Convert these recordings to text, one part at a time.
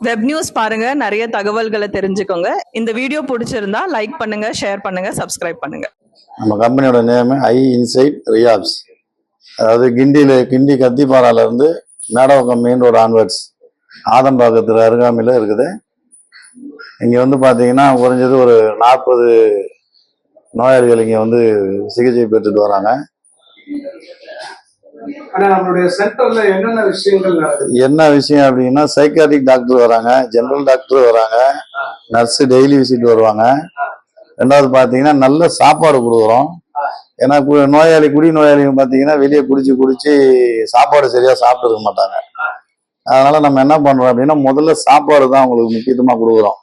Web news பாருங்க, நிறைய தகவல்களை தெரிஞ்சுக்கோங்க. இந்த வீடியோ பிடிச்சிருந்தா லைக் பண்ணுங்க, ஷேர் பண்ணுங்க, சப்ஸ்கிரைப் பண்ணுங்க. நம்ம கம்பெனியோட நேம் ஐ இன்சைட் ரியாப்ஸ். அதாவது கிண்டி கத்திப்பாறால இருந்து மேடவக்கம் மெயின் ரோடு ஆன்வர்ட்ஸ் ஆதம்பாக்கத்தில் அருகாமையில் இருக்குது. இங்கே வந்து பார்த்தீங்கன்னா குறைஞ்சது ஒரு 40 நோயாளிகள் இங்கே வந்து சிகிச்சை பெற்றுட்டு வராங்க. என்ன விஷயம் அப்படின்னா, சைக்காட்ரிக் டாக்டர் வராங்க, ஜெனரல் டாக்டர் வராங்க, நர்ஸு டெய்லி விசிட் வருவாங்க. ரெண்டாவது பார்த்தீங்கன்னா நல்ல சாப்பாடு கொடுக்குறோம். ஏன்னா குடி நோயாளிங்க பார்த்தீங்கன்னா வெளியே குடிச்சு சாப்பாடு சரியா சாப்பிட்டு இருக்க மாட்டாங்க. அதனால நம்ம என்ன பண்றோம் அப்படின்னா, முதல்ல சாப்பாடு தான் அவங்களுக்கு முக்கியத்துவமா கொடுக்குறோம்.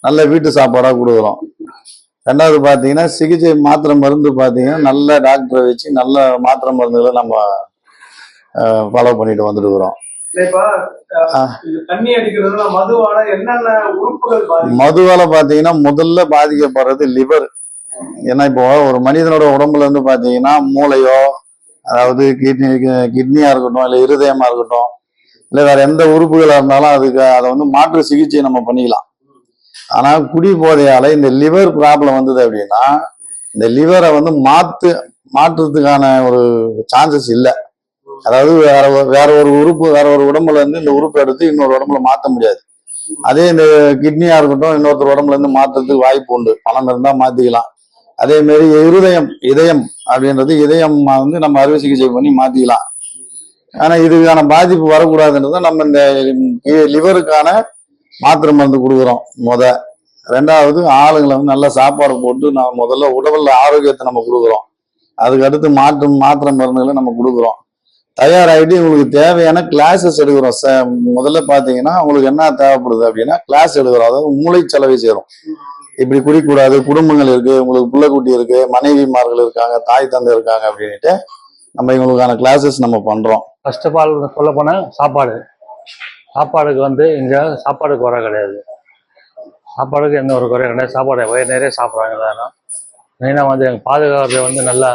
நல்ல வீட்டு சாப்பாடா கொடுக்குறோம். ரெண்டாவது பார்த்தீங்கன்னா சிகிச்சை மாத்திரை மருந்து பார்த்தீங்கன்னா நல்ல டாக்டரை வச்சு நல்ல மாத்திரை மருந்துகளை நம்ம ஃபாலோ பண்ணிட்டு வந்துட்டு இருக்கிறோம். மதுவால பாத்தீங்கன்னா முதல்ல பாதிக்கப்படுறது லிவர். ஏன்னா இப்போ ஒரு மனிதனோட உடம்புல இருந்து பாத்தீங்கன்னா மூளையோ, அதாவது கிட்னியா இருக்கட்டும், இல்ல இருதயமா இருக்கட்டும், இல்ல வேற எந்த உறுப்புகளா இருந்தாலும் அதை வந்து மாற்று சிகிச்சை நம்ம பண்ணிக்கலாம். ஆனா குடி போதையால இந்த லிவர் ப்ராப்ளம் வந்தது அப்படின்னா, இந்த லிவரை வந்து மாற்றுறதுக்கான ஒரு சான்சஸ் இல்லை. அதாவது வேற ஒரு உறுப்பு, வேற ஒரு உடம்புல இருந்து இந்த உறுப்பு எடுத்து இன்னொரு உடம்புல மாற்ற முடியாது. அதே இந்த கிட்னியா இருக்கட்டும், இன்னொருத்தர் உடம்புல இருந்து மாற்றுறதுக்கு வாய்ப்பு உண்டு, பணம் இருந்தா மாத்திக்கலாம். அதே மாதிரி இதயம் அப்படின்றது, இதயம் வந்து நம்ம அறுவை சிகிச்சை பண்ணி மாத்திக்கலாம். ஆனா இதுக்கான பாதிப்பு வரக்கூடாதுன்றத நம்ம இந்த லிவருக்கான மாத்திரை மருந்து கொடுக்குறோம். ரெண்டாவது ஆளுங்களை வந்து நல்ல சாப்பாடு போட்டு நம்ம முதல்ல உடல்ல ஆரோக்கியத்தை நம்ம கொடுக்குறோம். அதுக்கு அடுத்து மாத்திரை மருந்துகளை நம்ம கொடுக்குறோம். தயாராகிட்டு உங்களுக்கு தேவையான கிளாஸஸ் எடுக்கிறோம். முதல்ல பாத்தீங்கன்னா உங்களுக்கு என்ன தேவைப்படுது அப்படின்னா கிளாஸ் எடுக்கிறோம். அதாவது மூளைச்சலவை சேரும். இப்படி குடிக்கூடாது, குடும்பங்கள் இருக்கு, உங்களுக்கு பிள்ளைக்குட்டி இருக்கு, மனைவிமார்கள் இருக்காங்க, தாய் தந்தை இருக்காங்க அப்படின்ட்டு நம்ம இவங்களுக்கான கிளாஸஸ் நம்ம பண்றோம். ஃபர்ஸ்ட் ஆஃப் ஆல் சொல்ல போனா சாப்பாடுக்கு வந்து இங்க சாப்பாடுக்கு குறை கிடையாது. சாப்பாடுக்கு எந்த ஒரு குறையும் கிடையாது. சாப்பாடு நிறைய சாப்பிட்றாங்க. எல்லாரும் மெயினாக வந்து எங்கள் பாதுகாக்கிறத வந்து நல்லா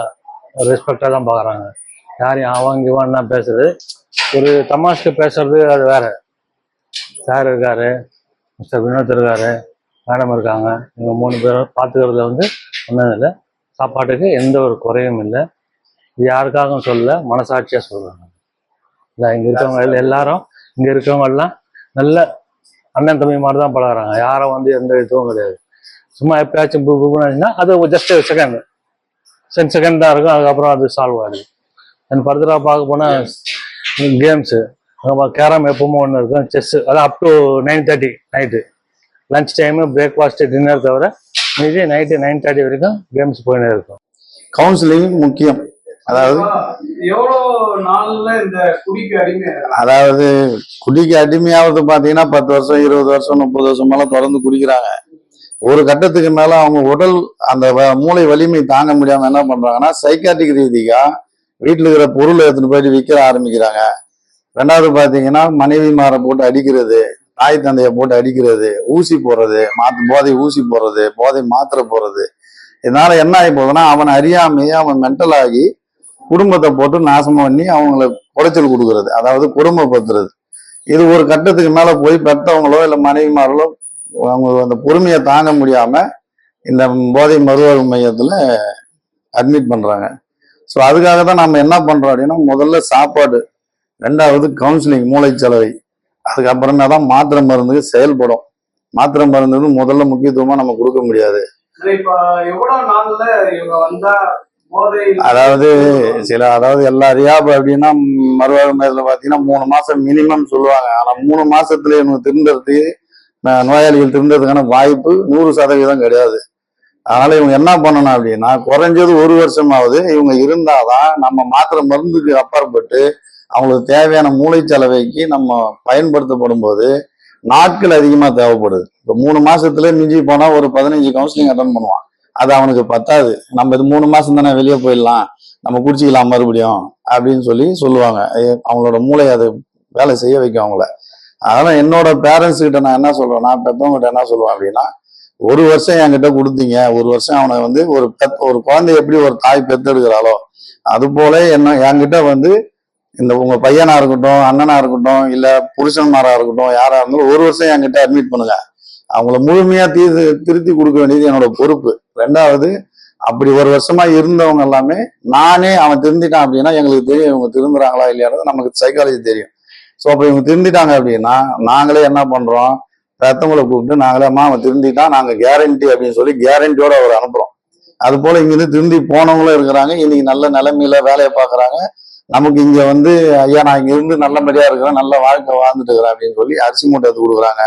ரெஸ்பெக்டாக தான் பார்க்குறாங்க. யாரையும் அவங்க இவன்னா பேசுறது, ஒரு தமாஷ்க்கு பேசுறது அது வேற. சார் இருக்காரு, மிஸ்டர் வினோத் இருக்காரு, மேடம் இருக்காங்க. இவங்க 3 பேரும் பார்த்துக்கிறதுல வந்து ஒன்றும் இல்லை. சாப்பாட்டுக்கு எந்த ஒரு குறையும் இல்லை. இது யாருக்காகவும் சொல்லல, மனசாட்சியாக சொல்கிறாங்க. இல்லை இங்கே இருக்கவங்க எல்லாரும், இங்கே இருக்கவங்க எல்லாம் நல்ல அண்ணன் தம்பி மாதிரி தான் பழகிறாங்க. யாரும் வந்து எந்த இதுவும் கிடையாது. சும்மா எப்பயாச்சும் புக்குன்னா அது ஜஸ்ட் செகண்ட் தான் இருக்கும். அதுக்கப்புறம் அது சால்வ் ஆகிடுது. அண்ட் ஃபர்தராக பார்க்க போனால் கேம்ஸு, கேரம் எப்பவுமே ஒன்று இருக்கும். செஸ்ஸு, அது up to 9:30 night. Lunch time, breakfast, dinner தவிர மீதி நைட்டு 9:30 வரைக்கும் கேம்ஸ் போயினே இருக்கும். கவுன்சிலிங் முக்கியம். அதாவது அதாவது குடிக்கு அடிமையாவது பாத்தீங்கன்னா 10 வருஷம், 20 வருஷம், 30 வருஷம் மேல தொடர்ந்து குடிக்கிறாங்க. ஒரு கட்டத்துக்கு மேல அவங்க உடல் அந்த மூளை வலிமை தாங்க முடியாம என்ன பண்றாங்கன்னா, சைக்காட்ரிக் ரீதியா வீட்டுல இருக்கிற பொருளை எடுத்துட்டு போயிட்டு விற்க ஆரம்பிக்கிறாங்க. ரெண்டாவது பாத்தீங்கன்னா மனைவிமாரை போட்டு அடிக்கிறது, தாய் தந்தைய போட்டு அடிக்கிறது, ஊசி போடுறது, போதை ஊசி போடுறது, போதை மாத்திரை போடுறது. இதனால என்ன ஆகி போகுதுன்னா, அவன் அறியாமையே அவன் மென்டல் ஆகி குடும்பத்தை போட்டு நாசம் பண்ணி அவங்கள குடைச்சல் கொடுக்கறது, அதாவது குடும்பப்படுத்துறது. இது ஒரு கட்டத்துக்கு மேல போய் பெற்றவங்களோ இல்ல மனைவிமார்களோ அவங்க அந்த பொறுமையை தாங்க முடியாம இந்த போதை மறுவாழ்வு மையத்துல அட்மிட் பண்றாங்க. ஸோ அதுக்காக தான் நம்ம என்ன பண்றோம் அப்படின்னா, முதல்ல சாப்பாடு, ரெண்டாவது கவுன்சிலிங், மூளைச்சலவை, அதுக்கப்புறமே தான் மாத்திரை மருந்து செயல்படும். மாத்திரை மருந்து முதல்ல முக்கியத்துவமா நம்ம கொடுக்க முடியாது. அதாவது எல்லா ரியாப் அப்படின்னா மறுவாழ்வு மையத்துல பாத்தீங்கன்னா 3 மாசம் மினிமம் சொல்லுவாங்க. ஆனா 3 மாசத்துல இவங்க திருந்தறதுக்கு, நோயாளிகள் திருந்ததுக்கான வாய்ப்பு 100% கிடையாது. அதனால இவங்க என்ன பண்ணணும் அப்படின்னா, குறைஞ்சது 1 வருஷமாவது இவங்க இருந்தாதான் நம்ம மாத்திரை மருந்துக்கு அப்பாற்பட்டு அவங்களுக்கு தேவையான மூளைச்சலவைக்கு நம்ம பயன்படுத்தப்படும் போது நாட்கள் அதிகமா தேவைப்படுது. இப்போ 3 மாசத்துல மிஞ்சி போனா ஒரு 15 கவுன்சிலிங் அட்டன் பண்ணுவான். அது அவனுக்கு பத்தாது. நம்ம இது 3 மாசம் தானே, வெளியே போயிடலாம், நம்ம குடிச்சிக்கலாம் மறுபடியும் அப்படின்னு சொல்லுவாங்க. அவங்களோட மூளை அது வேலை செய்ய வைக்கும் அவங்கள. அதனால என்னோட பேரண்ட்ஸ் கிட்ட நான் என்ன சொல்றேன், நான் பெற்றவங்ககிட்ட என்ன சொல்லுவேன் அப்படின்னா, 1 வருஷம் என்கிட்ட கொடுத்தீங்க, 1 வருஷம் அவனை வந்து ஒரு குழந்தை எப்படி ஒரு தாய் பெத்தெடுக்கிறாளோ அது போல என்கிட்ட வந்து இந்த உங்க பையனா இருக்கட்டும், அண்ணனா இருக்கட்டும், இல்ல புருஷன்மாரா இருக்கட்டும், யாரா இருந்தாலும் ஒரு வருஷம் என்கிட்ட அட்மிட் பண்ணுங்க. அவங்கள முழுமையா திருத்தி கொடுக்க வேண்டியது என்னோட பொறுப்பு. ரெண்டாவது, அப்படி ஒரு வருஷமா இருந்தவங்க எல்லாமே நானே அவன் திருந்திட்டான் அப்படின்னா எங்களுக்கு தெரியும் இவங்க திருந்துறாங்களா இல்லையானது நமக்கு சைக்காலஜி தெரியும். ஸோ அப்ப இவங்க திருந்திட்டாங்க அப்படின்னா நாங்களே என்ன பண்றோம், பெத்தவங்களை கூப்பிட்டு நாங்களே அம்மா அவன் திருந்திட்டான், நாங்க கேரண்டி அப்படின்னு சொல்லி கேரண்டியோட அவர் அனுப்புறோம். அது போல இங்கிருந்து திருந்தி போனவங்களும் இருக்கிறாங்க, இன்னைக்கு நல்ல நிலைமையில வேலையை பாக்குறாங்க. நமக்கு இங்க வந்து ஐயா நான் இங்க இருந்து நல்லபடியா இருக்கிறேன், நல்ல வாழ்க்கை வாழ்ந்துட்டு இருக்கிறேன் அப்படின்னு சொல்லி அரிசி மூட்டை எடுத்து கொடுக்குறாங்க,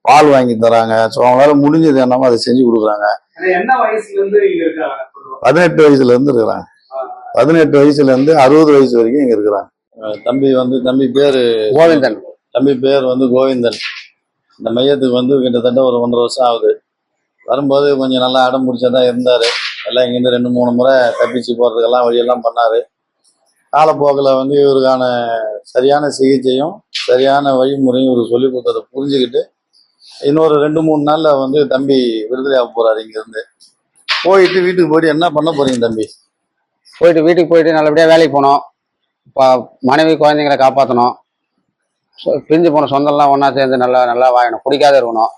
பால் வாங்கி தராங்க. ஸோ அவங்களால முடிஞ்சது என்னமோ அதை செஞ்சு கொடுக்குறாங்க. என்ன வயசுல இருந்து இங்க இருக்காங்க? 18 வயசுல இருந்து இருக்கிறாங்க. 18 வயசுல இருந்து 60 வயசு வரைக்கும் இங்க இருக்கிறாங்க. தம்பி பேரு கோவிந்தன். தம்பி பேர் வந்து கோவிந்தன். இந்த மையத்துக்கு வந்து கிட்டத்தட்ட ஒரு 1.5 வருஷம் ஆகுது. வரும்போது கொஞ்சம் நல்லா அடம் பிடிச்சதான் இருந்தாரு. எல்லாம் இங்கேருந்து 2-3 முறை தப்பிச்சு போறதுக்கெல்லாம் வழியெல்லாம் பண்ணாரு. காலப்போக்கில் வந்து இவருக்கான சரியான சிகிச்சையும் சரியான வழிமுறையும் இவருக்கு சொல்லி கொடுத்ததை புரிஞ்சுக்கிட்டு இன்னொரு 2-3 நாள்ல வந்து தம்பி விடுதலையாக போறாரு. இங்கிருந்து போயிட்டு வீட்டுக்கு போயிட்டு என்ன பண்ண போறீங்க தம்பி? வீட்டுக்கு போயிட்டு நல்லபடியாக வேலைக்கு போனோம். இப்போ மனைவி குழந்தைங்களை காப்பாற்றணும். பிரிஞ்சு போன சொந்தம்லாம் ஒன்றா சேர்ந்து நல்லா வாங்கணும். குடிக்காத இருக்கணும்.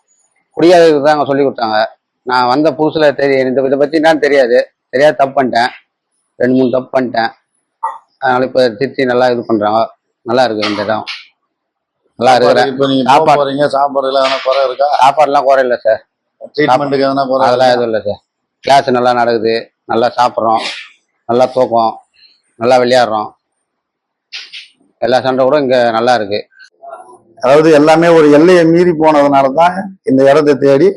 குடிக்காததுக்கு தான் அங்கே சொல்லி கொடுத்தாங்க. நான் வந்த புதுசில் இதை பற்றி தான் தெரியாது தப்பு பண்ணிட்டேன். 2-3 தப்பு பண்ணிட்டேன். அதனால இப்போ திருச்சி நல்லா இது பண்ணுறாங்க. நல்லா இருக்கு இந்த இடம். நல்லா இருக்கிறேன். இப்போ நீங்க சாப்பாடுல எதனா குறை இருக்கா? சாப்பாடுலாம் குறை இல்லை சார். ட்ரீட்மெண்ட்டுக்கு எதனா குறை? அதெல்லாம் எதுவும் இல்லை சார். கிளாஸ் நல்லா நடக்குது, நல்லா சாப்பிட்றோம், நல்லா தூக்கம், நல்லா விளையாடுறோம். எல்லா சண்டை கூட இங்கே நல்லா இருக்கு. அதாவது எல்லாமே ஒரு எல்லையை மீறி போனதுனால தான் இந்த இடத்தை தேடி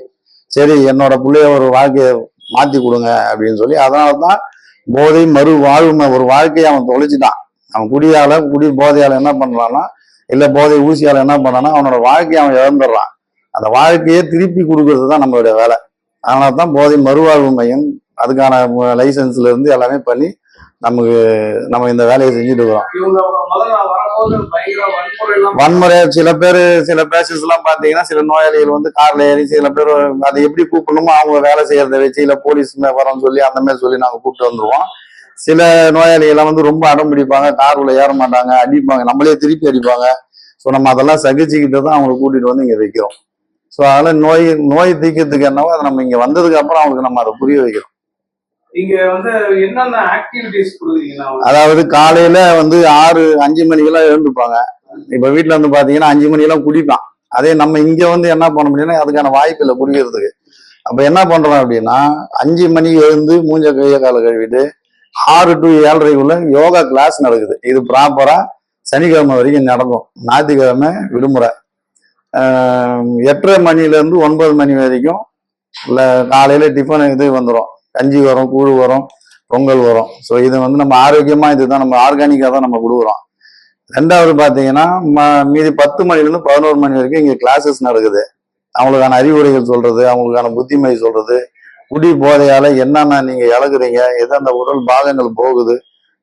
சரி என்னோட பிள்ளைய ஒரு வாழ்க்கையை மாத்தி கொடுங்க அப்படின்னு சொல்லி, அதனால தான் போதை மறு வாழ்மை ஒரு வாழ்க்கையை அவன் தொலைச்சிட்டான். அவன் குடி போதையால என்ன பண்றான்னா, இல்ல போதை ஊசியால என்ன பண்ணான்னா அவனோட வாழ்க்கையை அவன் இழந்துடுறான். அந்த வாழ்க்கையை திருப்பி கொடுக்கறது தான் நம்மளுடைய வேலை. அதனால தான் போதை மறுவாழ்வு மையம் அதுக்கான லைசன்ஸ்ல இருந்து எல்லாமே பண்ணி நம்ம இந்த வேலையை செஞ்சுட்டு இருக்கிறோம். வன்முறை சில பேஷன்ஸ் எல்லாம் பாத்தீங்கன்னா, சில நோயாளிகள் வந்து கார்ல ஏறி சில பேர் அதை எப்படி கூப்பிடணுமோ அவங்க வேலை செய்யறத வச்சு இல்ல போலீஸ் வரோம்னு சொல்லி அந்த மாதிரி சொல்லி நாங்க கூப்பிட்டு வந்துருவோம். சில நோயாளிகள் வந்து ரொம்ப அடம் பிடிப்பாங்க, கார் உள்ள ஏற மாட்டாங்க, அடிப்பாங்க, நம்மளே திருப்பி அடிப்பாங்க. ஸோ நம்ம அதெல்லாம் சகிச்சுக்கிட்டு தான் அவங்களை கூட்டிட்டு வந்து இங்க வைக்கிறோம். ஸோ அதனால நோய் தீக்கிறதுக்கு என்னவோ அதை நம்ம இங்க வந்ததுக்கு அப்புறம் அவங்களுக்கு நம்ம அதை புரிய வைக்கிறோம். இங்க வந்து என்னென்ன ஆக்டிவிட்டிஸ் கொடுக்குறீங்கன்னா, அதாவது காலையில வந்து 5 மணிக்கெல்லாம் எழுந்துப்பாங்க. இப்ப வீட்டுல வந்து பாத்தீங்கன்னா 5 மணிக்கெல்லாம் குடிப்பான். அதே நம்ம இங்க வந்து என்ன பண்ண முடியும்னா அதுக்கான வாய்ப்பு இல்லை குடிக்கிறதுக்கு. அப்ப என்ன பண்றோம் அப்படின்னா 5 மணிக்கு எழுந்து மூஞ்ச கைய கால கழுவிட்டு 6 to 7:30 யோகா கிளாஸ் நடக்குது. இது ப்ராப்பரா சனிக்கிழமை வரைக்கும் நடக்கும். ஞாயிற்றுக்கிழமை விடுமுறை. 8:30 மணில இருந்து 9 மணி வரைக்கும் இல்ல காலையில டிஃபன் இது வந்துடும், கஞ்சி வரும், கூழ் வரும், பொங்கல் வரும். ஸோ இது வந்து நம்ம ஆரோக்கியமா இதுதான் நம்ம ஆர்கானிக்கா தான் நம்ம கொடுக்குறோம். ரெண்டாவது பாத்தீங்கன்னா மீதி 10 மணிலேருந்து 11 மணி வரைக்கும் இங்க கிளாஸஸ் நடக்குது. அவங்களுக்கான அறிவுரைகள் சொல்றது, அவங்களுக்கான புத்திமதி சொல்றது, குடி போதையால என்னென்ன நீங்க இழக்குறீங்க, எந்தெந்த உடல் பாகங்கள் போகுது,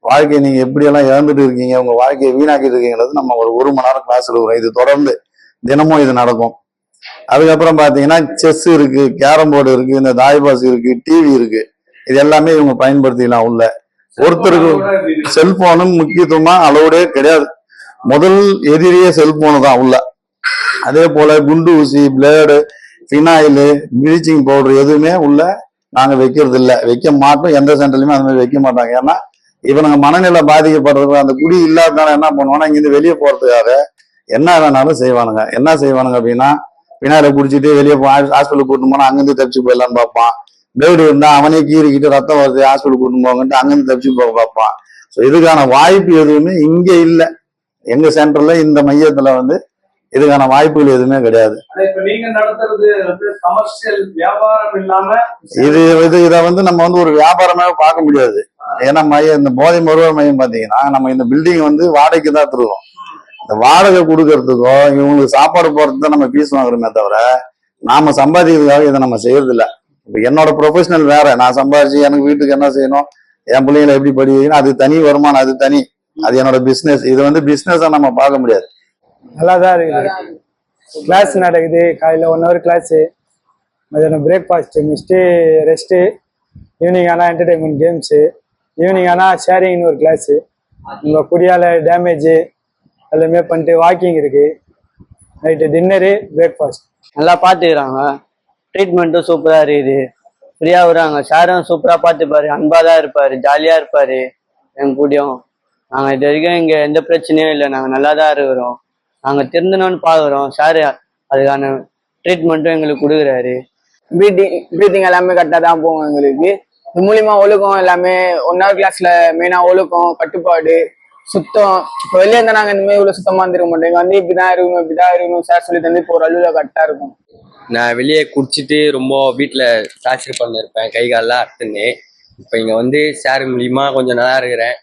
வாழ்க்கையை நீங்க எப்படியெல்லாம் இழந்துட்டு இருக்கீங்க, உங்க வாழ்க்கையை வீணாக்கிட்டு இருக்கீங்கிறது நம்ம ஒரு மணி நேரம் கிளாஸ் எடுக்கிறோம். இது தொடர்ந்து தினமும் இது நடக்கும். அதுக்கப்புறம் பாத்தீங்கன்னா செஸ் இருக்கு, கேரம் போர்டு இருக்கு, இந்த தாய்பாஸ் இருக்கு, டிவி இருக்கு. இது எல்லாமே இவங்க பயன்படுத்திக்கலாம். உள்ள ஒருத்தருக்கு செல்போனும் முக்கியத்துவமா அளவுடே கிடையாது. முதல் எதிரியே செல்போனு தான் உள்ள. அதே போல குண்டு ஊசி, பிளேடு, ஃபினாயிலு, ப்ளீச்சிங் பவுடர் எதுவுமே உள்ள நாங்க வைக்கிறது இல்லை, வைக்க மாட்டோம். எந்த சென்டர்லயுமே அந்த மாதிரி வைக்க மாட்டாங்க. ஏன்னா இவனுங்க மனநிலை பாதிக்கப்படுறது அந்த குடி இல்லாதனால என்ன பண்ணுவாங்கன்னா இங்கிருந்து வெளியே போறதுக்காக என்ன வேணாலும் செய்வானுங்க. என்ன செய்வானுங்க அப்படின்னா பின்னால குடிச்சிட்டு வெளியே ஹாஸ்பிட்டலுக்கு கூட்டு போனா அங்கிருந்து தப்பிச்சு போயிடலான்னு பார்ப்பான். பிளேடு இருந்தா அவனே கீறிக்கிட்டு ரத்தம் வருது ஹாஸ்பிட்டலுக்கு கூட்டு போங்கன்ட்டு அங்கிருந்து தப்பிச்சு போக பார்ப்பான். ஸோ இதுக்கான வாய்ப்பு எதுவுமே இங்க இல்லை. எங்க சென்டர்ல இந்த மையத்துல வந்து இதுக்கான வாய்ப்புகள் எதுவுமே கிடையாது. நீங்க நடத்துறது வந்து கமர்ஷியல் வியாபாரம் இல்லாம இதை வந்து நம்ம வந்து ஒரு வியாபாரமாக பார்க்க முடியாது. ஏன்னா இந்த போதை மறுவாழ்வு மையம் பாத்தீங்கன்னா நம்ம இந்த பில்டிங் வந்து வாடகைக்கு தான் தருவோம். இந்த வாடகை கொடுக்கறதுக்கோ இவங்களுக்கு சாப்பாடு போறதுக்கு தான் நம்ம ஃபீஸ் வாங்குறோமே தவிர நாம சம்பாதிக்கிறதுக்காக இதை நம்ம செய்யறது இல்லை. இப்ப என்னோட ப்ரொஃபஷனல் வேற, நான் சம்பாதிச்சு எனக்கு வீட்டுக்கு என்ன செய்யணும், என் பிள்ளைங்களை எப்படி படி வைக்கணும், அது தனி வருமானம், அது தனி, அது என்னோட பிசினஸ். இது வந்து பிசினஸா நம்ம பார்க்க முடியாது. நல்லா தான் இருக்குது. கிளாஸ் நடக்குது. காலையில் 1 hour கிளாஸு, மதியானம் பிரேக்ஃபாஸ்ட்டு முடிச்சுட்டு ரெஸ்ட்டு, ஈவினிங் ஆனால் என்டர்டைன்மெண்ட் கேம்ஸு, ஈவினிங் ஆனால் ஷேரிங்னு ஒரு கிளாஸு, உங்க குடியால டேமேஜ் எல்லாமே பண்ணிட்டு வாக்கிங் இருக்கு. Night dinner breakfast. நல்லா பார்த்துக்கிறாங்க. ட்ரீட்மெண்ட்டும் சூப்பராக இருக்குது. ஃப்ரீயாக விடுறாங்க. சாரும் சூப்பராக பார்த்துப்பாரு. அன்பாக தான் இருப்பார். ஜாலியாக இருப்பார் எங்க கூடயும். நாங்கள் இது வரைக்கும் இங்கே எந்த பிரச்சனையும் இல்லை. நாங்கள் நல்லா தான் இருக்கிறோம். நாங்கள் திருந்தணும்னு பார்க்குறோம். சார் அதுக்கான ட்ரீட்மெண்ட்டும் எங்களுக்கு கொடுக்குறாரு. ப்ரீத்திங் எல்லாமே கரெக்டாக தான் போகும் எங்களுக்கு. இது மூலியமா ஒழுக்கம் எல்லாமே 1 hour கிளாஸ்ல மெயினா ஒழுக்கம், கட்டுப்பாடு, சுத்தம். இப்போ வெளியே இருந்தா நாங்க இந்த மாதிரி இவ்வளவு சுத்தமா இருந்திருக்க மாட்டோம். இங்க வந்து இப்படிதான் இருக்கணும் சார் சொல்லி தந்து இப்போ ஒரு அலுவல கரெக்டா இருக்கும். நான் வெளியே குடிச்சிட்டு ரொம்ப வீட்டில் டார்ச்சர் பண்ணிருப்பேன், கை காலெல்லாம் அறுத்துன்னு. இப்போ இங்கே வந்து சார் மூலியமா கொஞ்சம் நல்லா இருக்கிறேன்.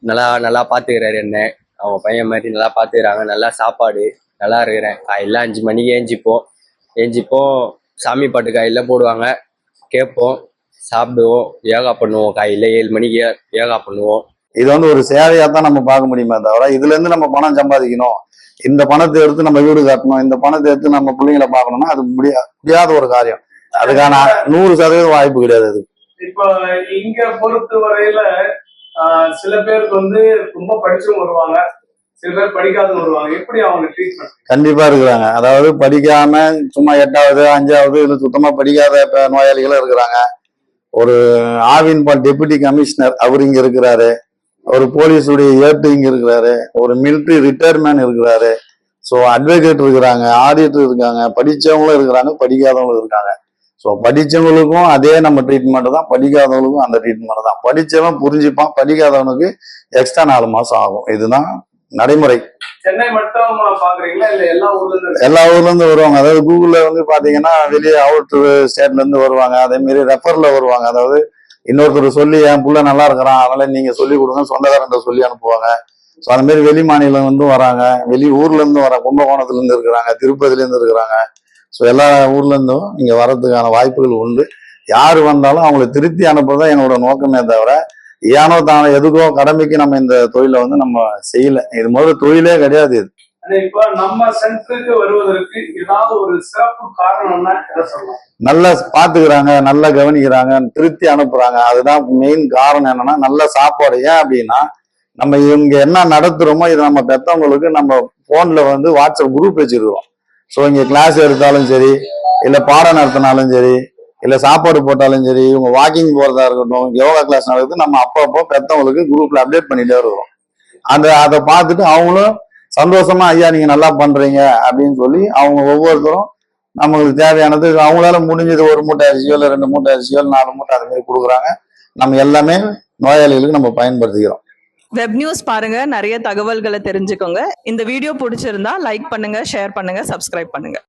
நல்லா பார்த்துக்கிறாரு என்ன. அவங்க பையன் மாதிரி நல்லா பார்த்துக்கிறாங்க. நல்லா சாப்பாடு நல்லா இருக்கிறேன். காலையில் 5 மணிக்கு ஏஞ்சிப்போம். சாமி பாட்டு காலையில் போடுவாங்க, கேட்போம், சாப்பிடுவோம், யோகா பண்ணுவோம். காலையில் 7 மணிக்கு யோகா பண்ணுவோம். இது வந்து ஒரு சேவையா தான் நம்ம பார்க்க முடியுமே தவிர இதுல இருந்து நம்ம பணம் சம்பாதிக்கணும், இந்த பணத்தை எடுத்து நம்ம வீடு கட்டணும், இந்த பணத்தை எடுத்து நம்ம பிள்ளைங்களை பார்க்கணும்னா அது முடியாத ஒரு காரியம். அதுக்கான 100% வாய்ப்பு கிடையாது. அது இப்போ இங்க பொறுத்த வரையில சில பேருக்கு வந்து ரொம்ப படிச்சவங்க வருவாங்க, சில பேர் படிக்காதவங்க வருவாங்க. எப்படி அவங்க ட்ரீட்மெண்ட்? கண்டிப்பா இருக்கிறாங்க. அதாவது படிக்காம சும்மா 8வது 5வது இல்ல சுத்தமா படிக்காத நோயாளிகளும் இருக்கிறாங்க. ஒரு ஆவின் பால் டெபுட்டி கமிஷனர் அவர் இங்க இருக்கிறாரு. ஒரு போலீஸுடைய ஏட்டு இங்க இருக்கிறாரு. ஒரு மிலிட்ரி ரிட்டையர்மேன் இருக்கிறாரு. ஸோ அட்வொகேட் இருக்கிறாங்க, ஆடிட்டர் இருக்காங்க, படிச்சவங்களும் இருக்கிறாங்க, படிக்காதவங்களும் இருக்காங்க. ஸோ படிச்சவங்களுக்கும் அதே நம்ம ட்ரீட்மெண்ட் தான், படிக்காதவங்களுக்கும் அந்த ட்ரீட்மெண்ட் தான். படிச்சவன் புரிஞ்சுப்பான், படிக்காதவனுக்கு எக்ஸ்ட்ரா 4 மாசம் ஆகும். இதுதான் நடைமுறை. சென்னை மட்டும் பாக்குறீங்களா இல்ல எல்லா ஊர்ல இருந்து வருவாங்க. அதாவது கூகுள்ல வந்து பாத்தீங்கன்னா வெளியே அவுட் ஸ்டேட்ல இருந்து வருவாங்க. அதே மாதிரி ரெஃபர்ல வருவாங்க. அதாவது இன்னொருத்தர் சொல்லி என் புள்ள நல்லா இருக்கிறான் அதனால நீங்க சொல்லி கொடுங்க, சொந்தக்காரங்க சொல்லி அனுப்புவாங்க. ஸோ அந்த மாதிரி வெளி மாநிலம் வந்து வராங்க, வெளி ஊர்ல இருந்து வராங்க, கும்பகோணத்துல இருந்து இருக்கிறாங்க, திருப்பதில இருந்து இருக்கிறாங்க. ஸோ எல்லா ஊர்ல இருந்தும் இங்க வர்றதுக்கான வாய்ப்புகள் உண்டு. யாரு வந்தாலும் அவங்களை திருத்தி அனுப்புறதுதான் என்னோட நோக்கமே தவிர ஏனோ தானோ எதுக்கோ கடமைக்கு நம்ம இந்த தொழிலை வந்து நம்ம செய்யல. இது முதல்ல தொழிலே கிடையாது. இது இப்ப நம்ம சென்டருக்கு வருவதற்கு ஏதாவது ஒரு சிறப்பு காரணம்னா எதை சொல்லலாம்? நல்லா பாத்துக்கிறாங்க, நல்லா கவனிக்கிறாங்க, திருத்தி அனுப்புறாங்க. அதுதான் மெயின் காரணம். என்னன்னா நல்ல சாப்பாடு. ஏன் அப்படின்னா நம்ம இங்க என்ன நடத்துறோமோ இது நம்ம பெத்தவங்களுக்கு நம்ம போன்ல வந்து வாட்ஸ்அப் குரூப் வச்சிருக்கிறோம். ஸோ இங்க கிளாஸ் எடுத்தாலும் சரி, இல்ல பாடம் நடத்தினாலும் சரி, இல்ல சாப்பாடு போட்டாலும் சரி, இவங்க வாக்கிங் போறதா இருக்கட்டும், யோகா கிளாஸ் நடக்குது, நம்ம அப்பப்போ பெத்தவங்களுக்கு குரூப்ல அப்டேட் பண்ணிட்டே இருக்கிறோம். அதை பார்த்துட்டு அவங்களும் சந்தோஷமா ஐயா நீங்க நல்லா பண்றீங்க அப்படின்னு சொல்லி அவங்க ஒவ்வொருத்தரும் நமக்கு தேவையானது அவங்களால முடிஞ்சது 1 மூட்டை அரிசியோ இல்ல 2 மூட்டை அரிசியோ 4 மூட்டை அது மாதிரி கொடுக்குறாங்க. நம்ம எல்லாமே நோயாளிகளுக்கு நம்ம பயன்படுத்திக்கிறோம். வெப் நியூஸ் பாருங்க, நிறைய தகவல்களை தெரிஞ்சுக்கோங்க. இந்த வீடியோ பிடிச்சிருந்தா லைக் பண்ணுங்க, ஷேர் பண்ணுங்க, சப்ஸ்கிரைப் பண்ணுங்க.